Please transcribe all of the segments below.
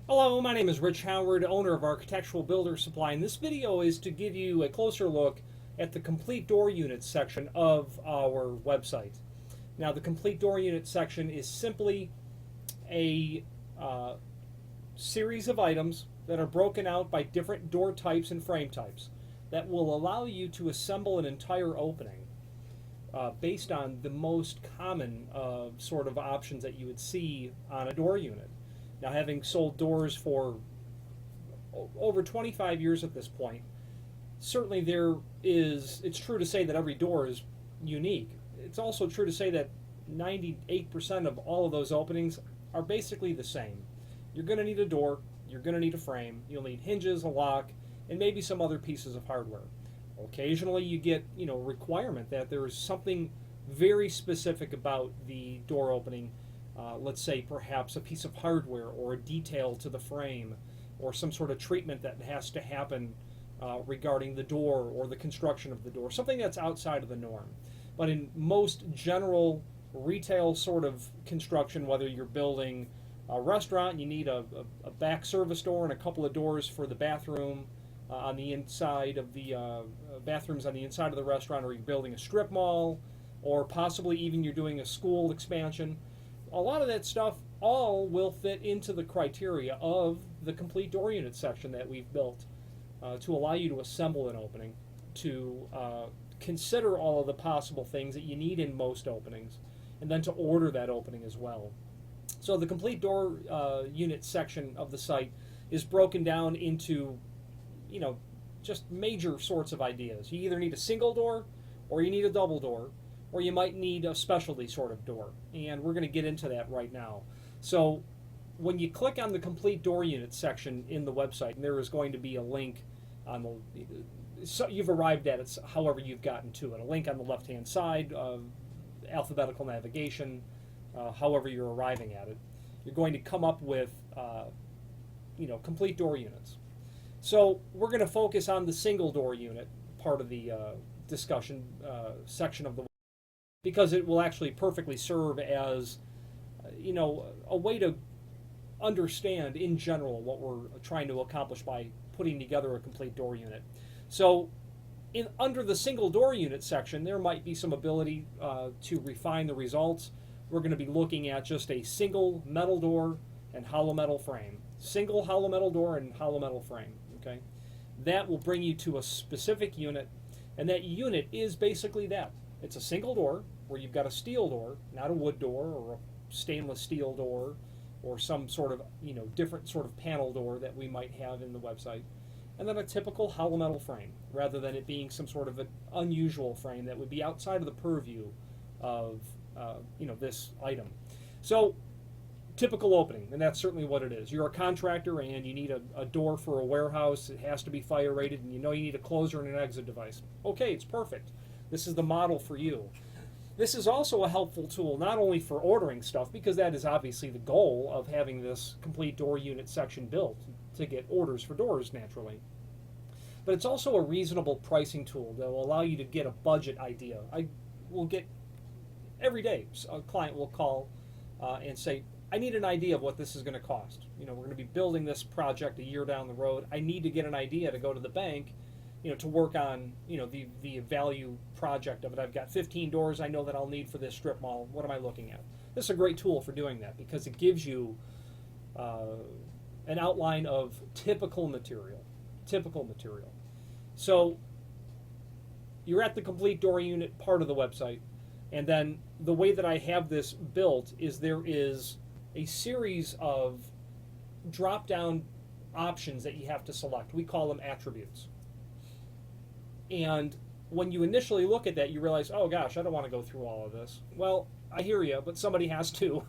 Hello, my name is Rich Howard, owner of Architectural Builder Supply, and this video is to give you a closer look at the complete door units section of our website. Now, the complete door unit section is simply a series of items that are broken out by different door types and frame types that will allow you to assemble an entire opening based on the most common sort of options that you would see on a door unit. Now, having sold doors for over 25 years at this point, certainly it's true to say that every door is unique. It's also true to say that 98% of all of those openings are basically the same. You're going to need a door, you're going to need a frame, you'll need hinges, a lock, and maybe some other pieces of hardware. Occasionally you get, a requirement that there is something very specific about the door opening. Let's say perhaps a piece of hardware or a detail to the frame or some sort of treatment that has to happen regarding the door or the construction of the door, something that's outside of the norm. But in most general retail sort of construction, whether you're building a restaurant and you need a back service door and a couple of doors for the bathroom on the inside of the bathrooms on the inside of the restaurant, or you're building a strip mall, or possibly even you're doing a school expansion, a lot of that stuff all will fit into the criteria of the complete door unit section that we've built to allow you to assemble an opening, to consider all of the possible things that you need in most openings, and then to order that opening as well. So the complete door unit section of the site is broken down into, just major sorts of ideas. You either need a single door, or you need a double door, or you might need a specialty sort of door. And we're going to get into that right now. So when you click on the complete door unit section in the website, and there is going to be a link on the, so you've arrived at it however you've gotten to it, a link on the left-hand side, alphabetical navigation, however you're arriving at it. You're going to come up with, complete door units. So we're going to focus on the single door unit part of the discussion section of the, because it will actually perfectly serve as, a way to understand in general what we're trying to accomplish by putting together a complete door unit. So under the single door unit section, there might be some ability to refine the results. We're going to be looking at just a single metal door and hollow metal frame. Single hollow metal door and hollow metal frame. Okay, that will bring you to a specific unit, and that unit is basically that. It's a single door where you've got a steel door, not a wood door or a stainless steel door or some sort of different sort of panel door that we might have in the website, and then a typical hollow metal frame, rather than it being some sort of an unusual frame that would be outside of the purview of this item. So typical opening, and that's certainly what it is. You're a contractor and you need a door for a warehouse. It has to be fire rated, and you need a closer and an exit device. Okay, it's perfect. This is the model for you. This is also a helpful tool not only for ordering stuff, because that is obviously the goal of having this complete door unit section built, to get orders for doors naturally, but it's also a reasonable pricing tool that will allow you to get a budget idea. I will get every day a client will call and say, I need an idea of what this is going to cost. We're going to be building this project a year down the road. I need to get an idea to go to the bank, to work on, the value project of it. I've got 15 doors I know that I'll need for this strip mall. What am I looking at? This is a great tool for doing that, because it gives you an outline of typical material. So you're at the complete door unit part of the website, and then the way that I have this built is there is a series of drop-down options that you have to select. We call them attributes. And when you initially look at that, you realize, oh gosh, I don't want to go through all of this. Well, I hear you, but somebody has to,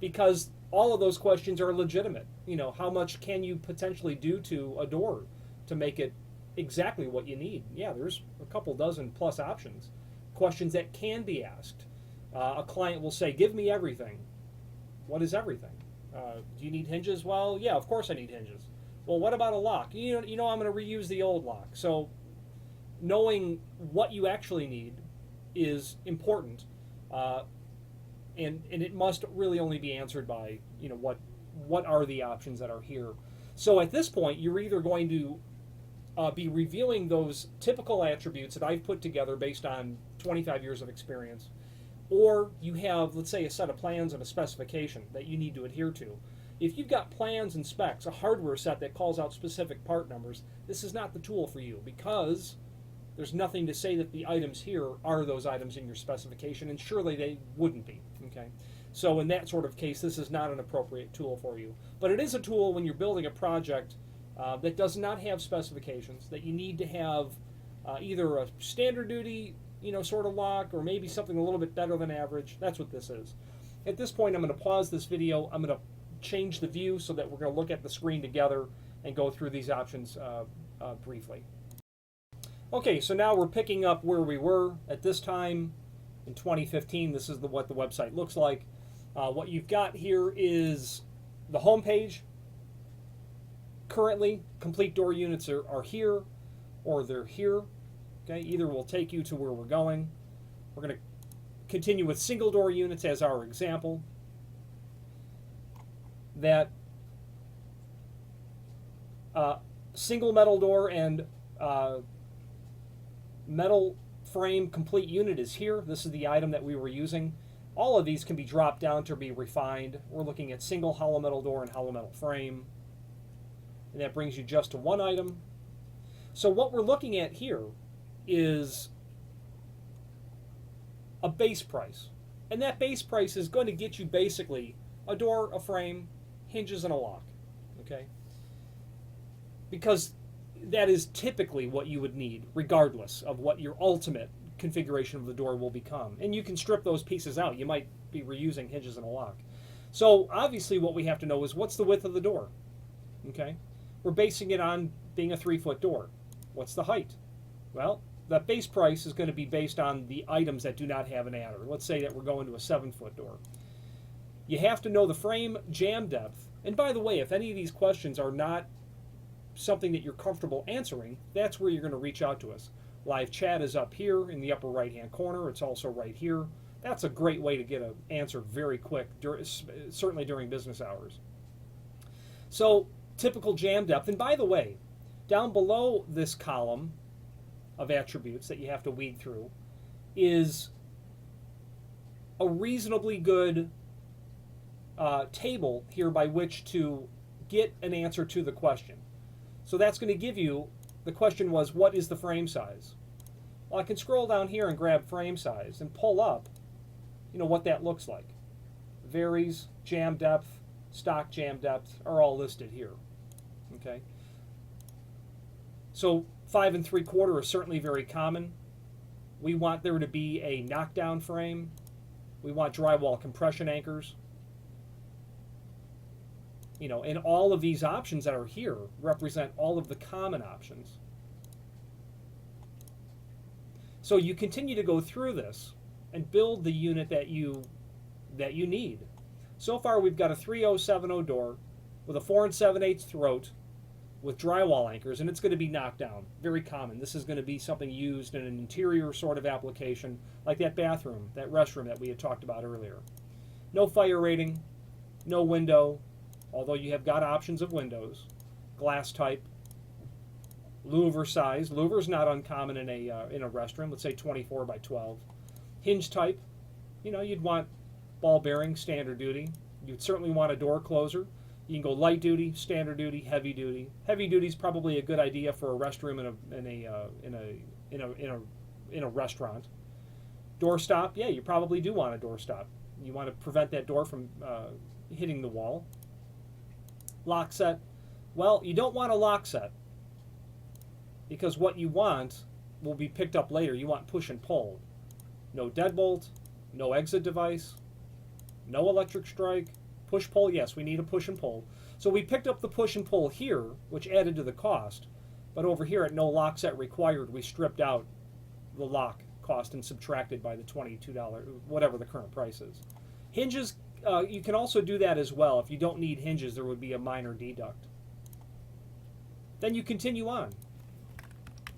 because all of those questions are legitimate. How much can you potentially do to a door to make it exactly what you need? Yeah, there's a couple dozen plus options, questions that can be asked. A client will say, give me everything. What is everything? Do you need hinges? Well, yeah, of course I need hinges. Well, what about a lock? I'm going to reuse the old lock. So knowing what you actually need is important, and it must really only be answered by what are the options that are here. So at this point, you're either going to be reviewing those typical attributes that I've put together based on 25 years of experience, or you have, let's say, a set of plans and a specification that you need to adhere to. If you've got plans and specs, a hardware set that calls out specific part numbers, this is not the tool for you, because there's nothing to say that the items here are those items in your specification, and surely they wouldn't be. Okay, so in that sort of case, this is not an appropriate tool for you. But it is a tool when you're building a project that does not have specifications, that you need to have either a standard duty, sort of lock, or maybe something a little bit better than average. That's what this is. At this point, I'm going to pause this video. I'm going to change the view so that we're going to look at the screen together and go through these options briefly. Okay, so now we're picking up where we were at this time in 2015. This is what the website looks like. What you've got here is the home page. Currently, complete door units are here, or they're here. Okay, either will take you to where we're going. We're going to continue with single door units as our example. That single metal door and metal frame complete unit is here. This is the item that we were using. All of these can be dropped down to be refined. We're looking at single hollow metal door and hollow metal frame. And that brings you just to one item. So what we're looking at here is a base price. And that base price is going to get you basically a door, a frame, hinges, and a lock. Okay? Because that is typically what you would need, regardless of what your ultimate configuration of the door will become. And you can strip those pieces out. You might be reusing hinges and a lock. So obviously what we have to know is, what's the width of the door? Okay? We're basing it on being a 3-foot door. What's the height? Well, the base price is going to be based on the items that do not have an adder. Let's say that we're going to a 7-foot door. You have to know the frame jam depth. And by the way, if any of these questions are not something that you're comfortable answering, that's where you're going to reach out to us. Live chat is up here in the upper right-hand corner. It's also right here. That's a great way to get an answer very quick, certainly during business hours. So, typical jam depth. And by the way, down below this column of attributes that you have to weed through is a reasonably good table here by which to get an answer to the question. So that's going to give you, the question was, what is the frame size? Well, I can scroll down here and grab frame size and pull up, what that looks like. Varies, jam depth, stock jam depth are all listed here. Okay. So 5 3/4 is certainly very common. We want there to be a knockdown frame. We want drywall compression anchors. And all of these options that are here represent all of the common options. So you continue to go through this and build the unit that you need. So far we've got a 3070 door with a 4 7/8 throat with drywall anchors, and it's going to be knocked down. Very common. This is going to be something used in an interior sort of application, like that bathroom, that restroom that we had talked about earlier. No fire rating, no window, although you have got options of windows. Glass type, louver size. Louver is not uncommon in a restroom. Let's say 24 by 12. Hinge type. You'd want ball bearing, standard duty. You'd certainly want a door closer. You can go light duty, standard duty, heavy duty. Heavy duty is probably a good idea for a restroom in a restaurant. Door stop, yeah, you probably do want a door stop. You want to prevent that door from hitting the wall. Lock set, well, you don't want a lock set, because what you want will be picked up later. You want push and pull. No deadbolt, no exit device, no electric strike. Push pull, yes, we need a push and pull. So we picked up the push and pull here, which added to the cost. But over here at no lock set required, we stripped out the lock cost and subtracted by the $22, whatever the current price is. Hinges, you can also do that as well. If you don't need hinges, there would be a minor deduct. Then you continue on.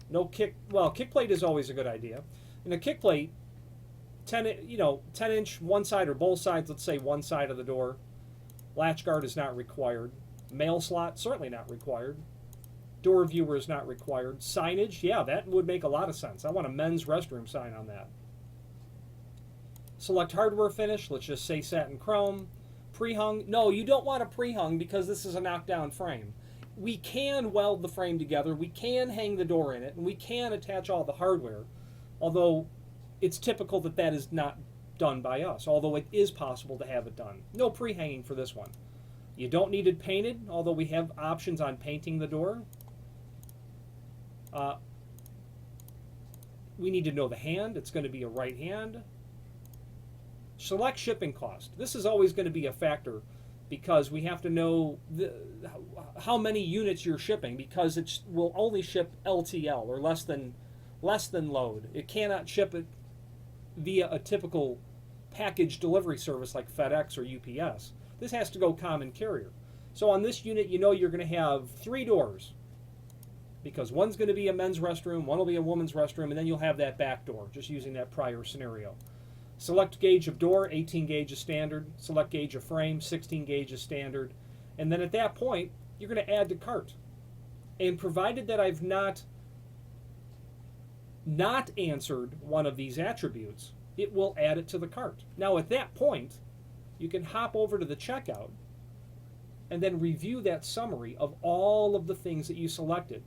No kick, well, kick plate is always a good idea. And a kick plate, 10 inch one side or both sides, let's say one side of the door. Latch guard is not required. Mail slot, certainly not required. Door viewer is not required. Signage, yeah, that would make a lot of sense. I want a men's restroom sign on that. Select hardware finish, let's just say satin chrome. Pre-hung, no, you don't want a pre-hung because this is a knockdown frame. We can weld the frame together, we can hang the door in it, and we can attach all the hardware, although it's typical that that is not done by us, although it is possible to have it done. No pre-hanging for this one. You don't need it painted, although we have options on painting the door. We need to know the hand. It's going to be a right hand. Select shipping cost. This is always going to be a factor because we have to know how many units you're shipping, because it will only ship LTL, or less than load. It cannot ship it via a typical package delivery service like FedEx or UPS. This has to go common carrier. So on this unit, you know you're going to have 3 doors, because one's going to be a men's restroom, one will be a woman's restroom, and then you'll have that back door, just using that prior scenario. Select gauge of door, 18 gauge is standard. Select gauge of frame, 16 gauge is standard. And then at that point, you're going to add to cart. And provided that I've not answered one of these attributes, it will add it to the cart. Now at that point, you can hop over to the checkout and then review that summary of all of the things that you selected.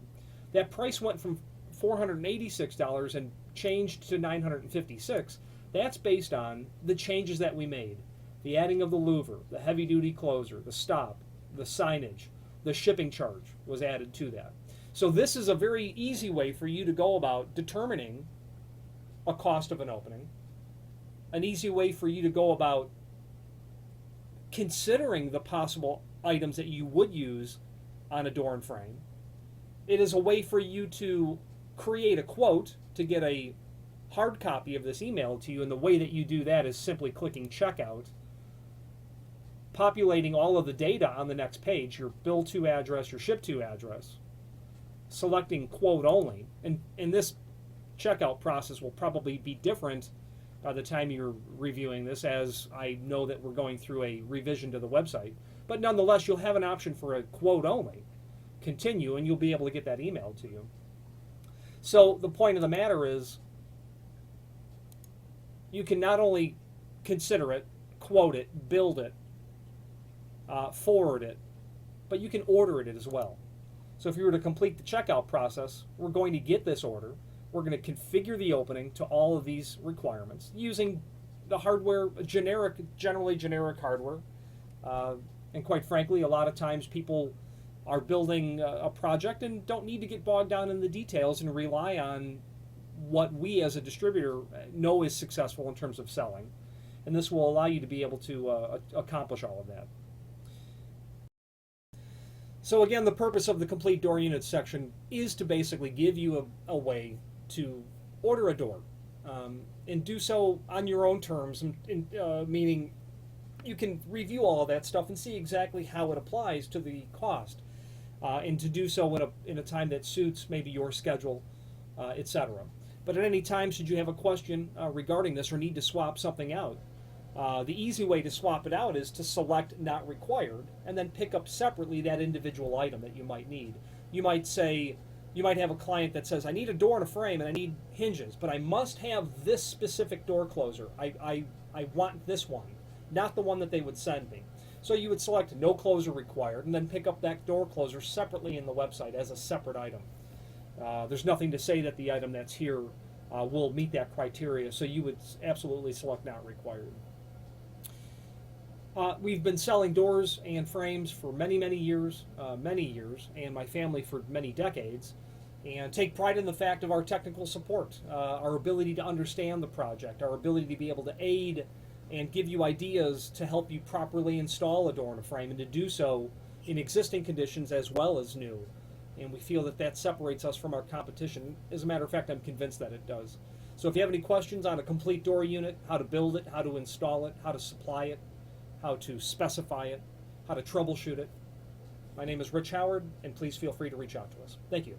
That price went from $486 and changed to $956. That's based on the changes that we made. The adding of the louver, the heavy-duty closer, the stop, the signage, the shipping charge was added to that. So this is a very easy way for you to go about determining a cost of an opening, an easy way for you to go about considering the possible items that you would use on a door and frame. It is a way for you to create a quote to get a hard copy of this emailed to you, and the way that you do that is simply clicking checkout, populating all of the data on the next page, your bill to address, your ship to address, selecting quote only, and this checkout process will probably be different by the time you're reviewing this, as I know that we're going through a revision to the website, but nonetheless you'll have an option for a quote only. Continue, and you'll be able to get that emailed to you. So the point of the matter is, you can not only consider it, quote it, build it, forward it, but you can order it as well. So if you were to complete the checkout process, we're going to get this order. We're going to configure the opening to all of these requirements using the hardware, generally generic hardware. And quite frankly, a lot of times people are building a project and don't need to get bogged down in the details and rely on what we as a distributor know is successful in terms of selling. And this will allow you to be able to accomplish all of that. So again, the purpose of the complete door unit section is to basically give you a way to order a door and do so on your own terms, meaning you can review all of that stuff and see exactly how it applies to the cost, and to do so in a time that suits maybe your schedule, etc. But at any time, should you have a question regarding this or need to swap something out, the easy way to swap it out is to select not required and then pick up separately that individual item that you might need. You might have a client that says, I need a door and a frame and I need hinges, but I must have this specific door closer. I want this one, not the one that they would send me. So you would select no closer required and then pick up that door closer separately in the website as a separate item. There's nothing to say that the item that's here will meet that criteria, so you would absolutely select not required. We've been selling doors and frames for many years, and my family for many decades, and take pride in the fact of our technical support, our ability to understand the project, our ability to be able to aid and give you ideas to help you properly install a door and a frame, and to do so in existing conditions as well as new. And we feel that that separates us from our competition. As a matter of fact, I'm convinced that it does. So if you have any questions on a complete door unit, how to build it, how to install it, how to supply it, how to specify it, how to troubleshoot it, my name is Rich Howard, and please feel free to reach out to us. Thank you.